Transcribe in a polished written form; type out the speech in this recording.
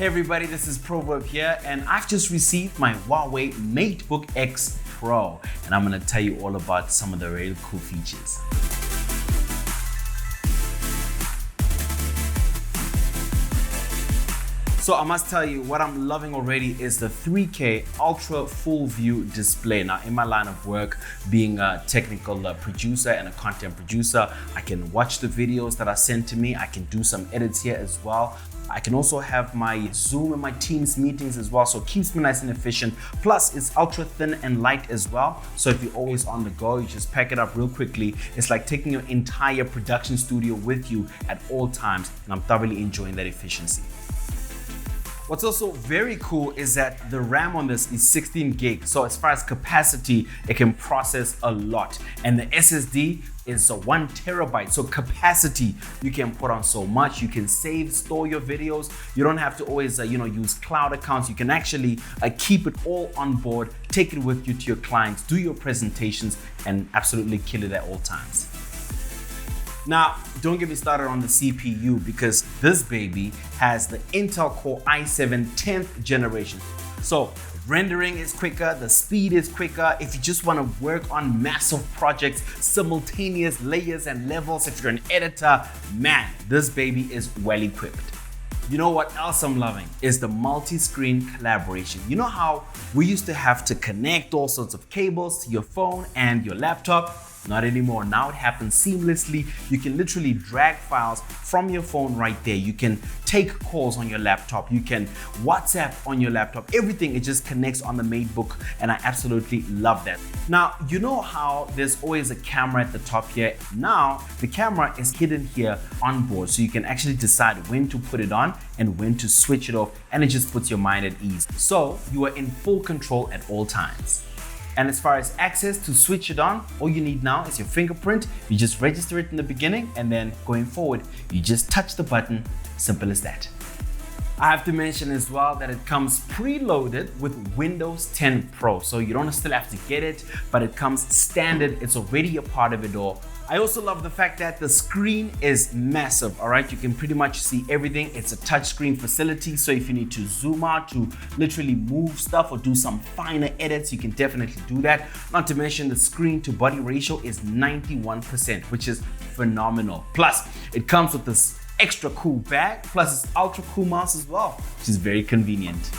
Hey everybody, this is ProVerb here, and I've just received my Huawei MateBook X Pro, and I'm gonna tell you all about some of the really cool features. So I must tell you, what I'm loving already is the 3K Ultra Full View display. Now, in my line of work, being a technical producer and a content producer, I can watch the videos that are sent to me. I can do some edits here as well. I can also have my Zoom and my Teams meetings as well, so it keeps me nice and efficient. Plus, it's ultra thin and light as well, so if you're always on the go, you just pack it up real quickly. It's like taking your entire production studio with you at all times, and I'm thoroughly enjoying that efficiency. What's also very cool is that the RAM on this is 16 gig. So as far as capacity, it can process a lot. And the SSD is 1 terabyte. So capacity, you can put on so much. You can save, store your videos. You don't have to always use cloud accounts. You can actually keep it all on board, take it with you to your clients, do your presentations, and absolutely kill it at all times. Now, don't get me started on the CPU, because this baby has the Intel Core i7 10th generation. So rendering is quicker, the speed is quicker. If you just want to work on massive projects, simultaneous layers and levels, if you're an editor, man, this baby is well equipped. You know what else I'm loving is the multi-screen collaboration. You know how we used to have to connect all sorts of cables to your phone and your laptop? Not anymore. Now it happens seamlessly. You can literally drag files from your phone right there. You can take calls on your laptop. You can WhatsApp on your laptop. Everything, it just connects on the MateBook, and I absolutely love that. Now, you know how there's always a camera at the top here? Now, the camera is hidden here on board, so you can actually decide when to put it on and when to switch it off, and it just puts your mind at ease. So you are in full control at all times. And as far as access to switch it on, all you need now is your fingerprint. You just register it in the beginning, and then going forward, you just touch the button. Simple as that. I have to mention as well that it comes preloaded with Windows 10 Pro. So you don't still have to get it, but it comes standard. It's already a part of it all. I also love the fact that the screen is massive, all right? You can pretty much see everything. It's a touchscreen facility, so if you need to zoom out to literally move stuff or do some finer edits, you can definitely do that. Not to mention the screen to body ratio is 91%, which is phenomenal. Plus, it comes with this extra cool bag, plus it's ultra cool mouse as well, which is very convenient.